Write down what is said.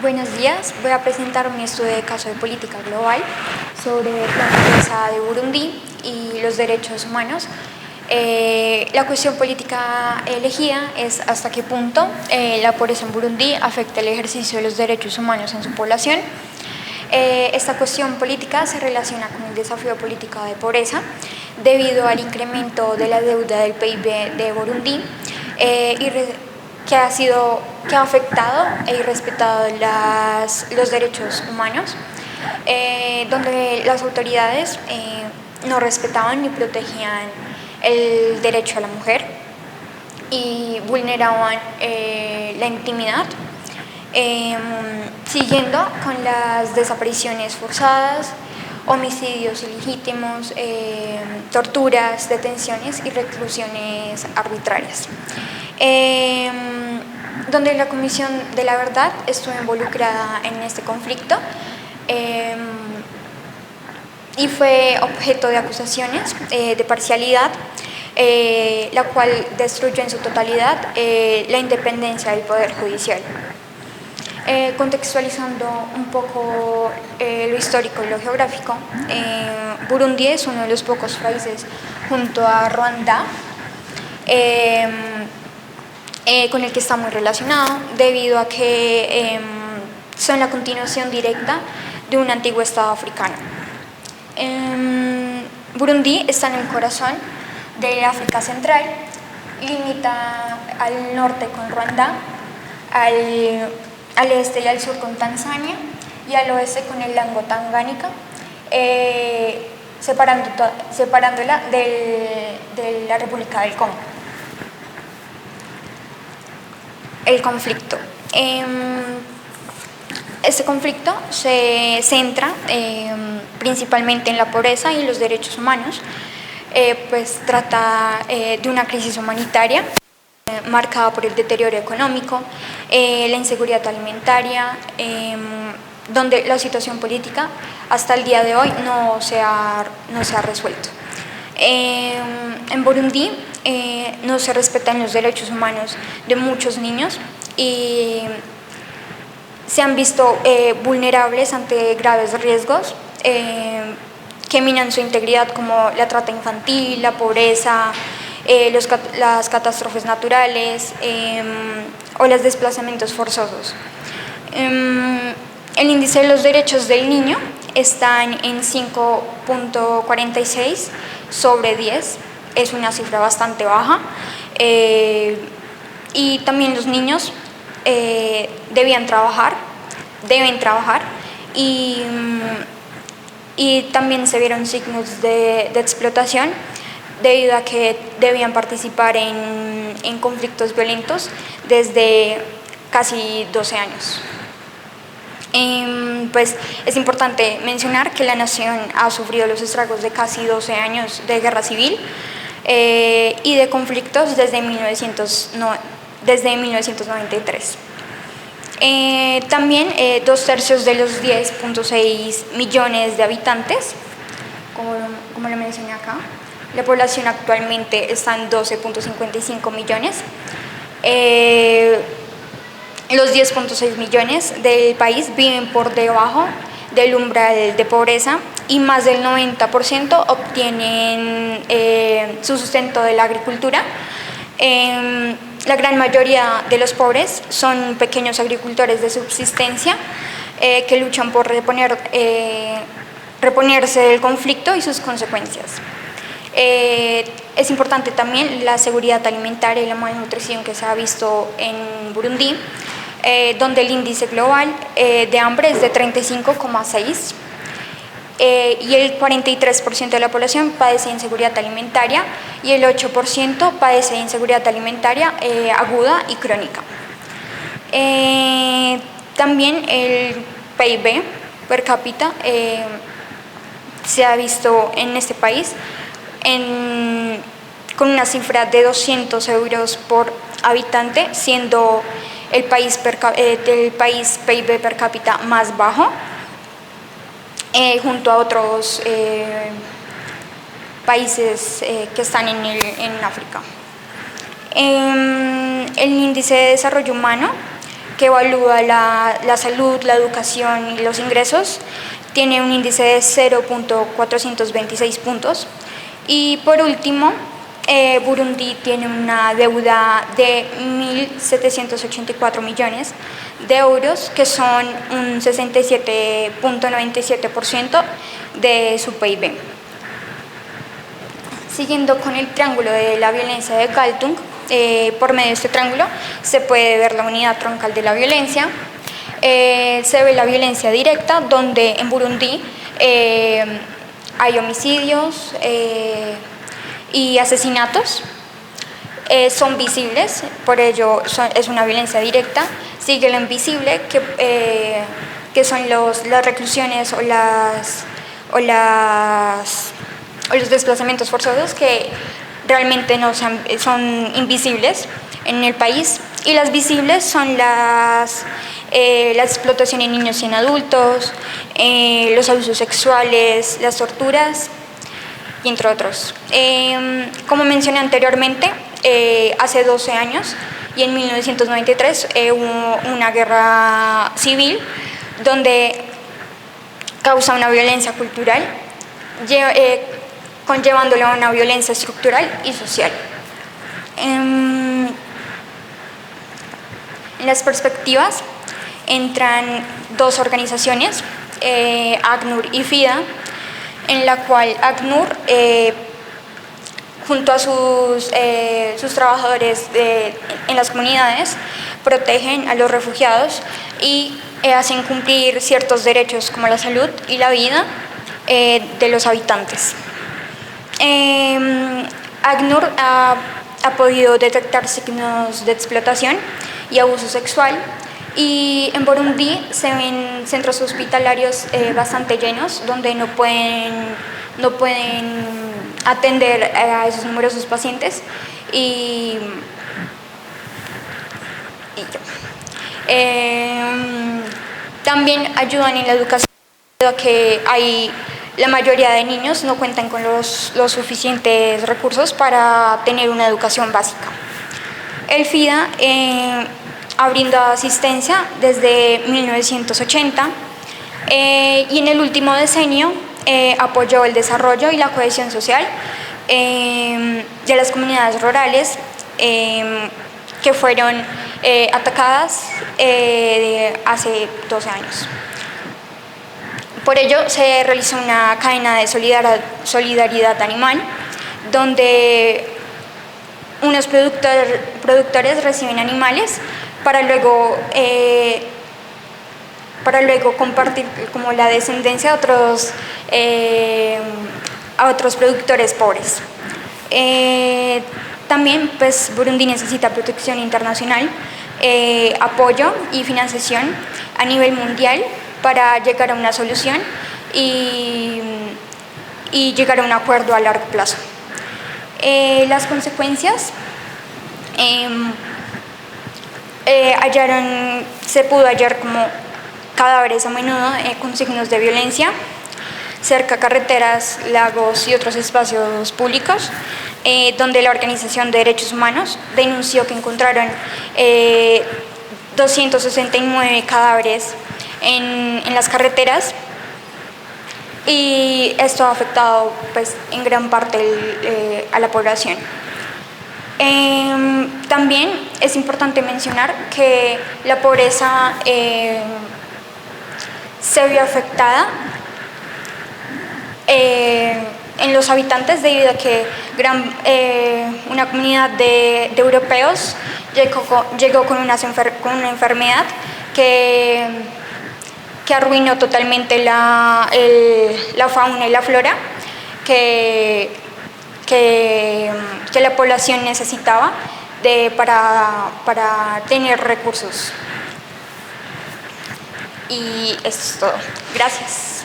Buenos días, voy a presentar mi estudio de caso de política global sobre la pobreza de Burundi y los derechos humanos. La cuestión política elegida es hasta qué punto la pobreza en Burundi afecta el ejercicio de los derechos humanos en su población. Esta cuestión política se relaciona con el desafío político de pobreza debido al incremento de la deuda del PIB de Burundi que ha afectado e irrespetado los derechos humanos, donde las autoridades no respetaban ni protegían el derecho a la mujer y vulneraban la intimidad, siguiendo con las desapariciones forzadas, homicidios ilegítimos, torturas, detenciones y reclusiones arbitrarias. Donde la Comisión de la Verdad estuvo involucrada en este conflicto y fue objeto de acusaciones de parcialidad, la cual destruyó en su totalidad la independencia del Poder Judicial. Contextualizando un poco lo histórico y lo geográfico, Burundi es uno de los pocos países junto a Ruanda con el que está muy relacionado, debido a que son la continuación directa de un antiguo estado africano. Burundi está en el corazón de África Central, limita al norte con Ruanda, al este y al sur con Tanzania y al oeste con el Lago Tanganica, separándola de la República del Congo. El conflicto. Este conflicto se centra principalmente en la pobreza y los derechos humanos, pues trata de una crisis humanitaria marcada por el deterioro económico, la inseguridad alimentaria, donde la situación política hasta el día de hoy no se ha resuelto. En Burundi no se respetan los derechos humanos de muchos niños y se han visto vulnerables ante graves riesgos que minan su integridad, como la trata infantil, la pobreza, las catástrofes naturales o los desplazamientos forzosos. El índice de los derechos del niño está en 5.46 sobre 10, es una cifra bastante baja, y también los niños deben trabajar y también se vieron signos de explotación debido a que debían participar en conflictos violentos desde casi 12 años. Pues es importante mencionar que la nación ha sufrido los estragos de casi 12 años de guerra civil y de conflictos desde 1993. También 2/3 de los 10.6 millones de habitantes, como lo mencioné acá, la población actualmente está en 12.55 millones. Los 10.6 millones del país viven por debajo del umbral de pobreza y más del 90% obtienen su sustento de la agricultura. La gran mayoría de los pobres son pequeños agricultores de subsistencia que luchan por reponerse del conflicto y sus consecuencias. Es importante también la seguridad alimentaria y la malnutrición que se ha visto en Burundi, donde el índice global de hambre es de 35,6 y el 43% de la población padece inseguridad alimentaria y el 8% padece inseguridad alimentaria aguda y crónica. También el PIB per cápita se ha visto en este país con una cifra de 200 euros por habitante, siendo el país PIB per cápita más bajo, junto a otros países que están en África. El índice de desarrollo humano que evalúa la salud, la educación y los ingresos, tiene un índice de 0.426 puntos. Y por último, Burundi tiene una deuda de 1.784 millones de euros, que son un 67.97% de su PIB. Siguiendo con el triángulo de la violencia de Galtung, por medio de este triángulo se puede ver la unidad troncal de la violencia. Se ve la violencia directa, donde en Burundi hay homicidios y asesinatos. Son visibles, por ello es una violencia directa. Sigue la invisible, que son las reclusiones o los desplazamientos forzosos, que realmente no son invisibles en el país. Y las visibles son la explotación en niños y en adultos, los abusos sexuales, las torturas, y entre otros. Como mencioné anteriormente, hace 12 años y en 1993 hubo una guerra civil donde causa una violencia cultural, conllevándolo a una violencia estructural y social. En las perspectivas entran dos organizaciones, ACNUR y FIDA, en la cual ACNUR, junto a sus trabajadores en las comunidades, protegen a los refugiados y hacen cumplir ciertos derechos como la salud y la vida de los habitantes. ACNUR ha podido detectar signos de explotación y abuso sexual, y en Burundi se ven centros hospitalarios bastante llenos, donde no pueden atender a esos numerosos pacientes. También ayudan en la educación, debido a que la mayoría de niños no cuentan con los suficientes recursos para tener una educación básica. El FIDA ha brindado asistencia desde 1980 y en el último decenio apoyó el desarrollo y la cohesión social de las comunidades rurales que fueron atacadas hace 12 años. Por ello se realizó una cadena de solidaridad animal, donde unos productores reciben animales para luego compartir como la descendencia a otros productores pobres. También pues Burundi necesita protección internacional, apoyo y financiación a nivel mundial para llegar a una solución y llegar a un acuerdo a largo plazo. Las consecuencias: se pudo hallar como cadáveres a menudo con signos de violencia cerca a carreteras, lagos y otros espacios públicos, donde la Organización de Derechos Humanos denunció que encontraron 269 cadáveres en las carreteras, y esto ha afectado pues, en gran parte a la población. También es importante mencionar que la pobreza se vio afectada en los habitantes, debido a que una comunidad de europeos llegó con una enfermedad que arruinó totalmente la fauna y la flora que la población necesitaba para tener recursos. Y eso es todo. Gracias.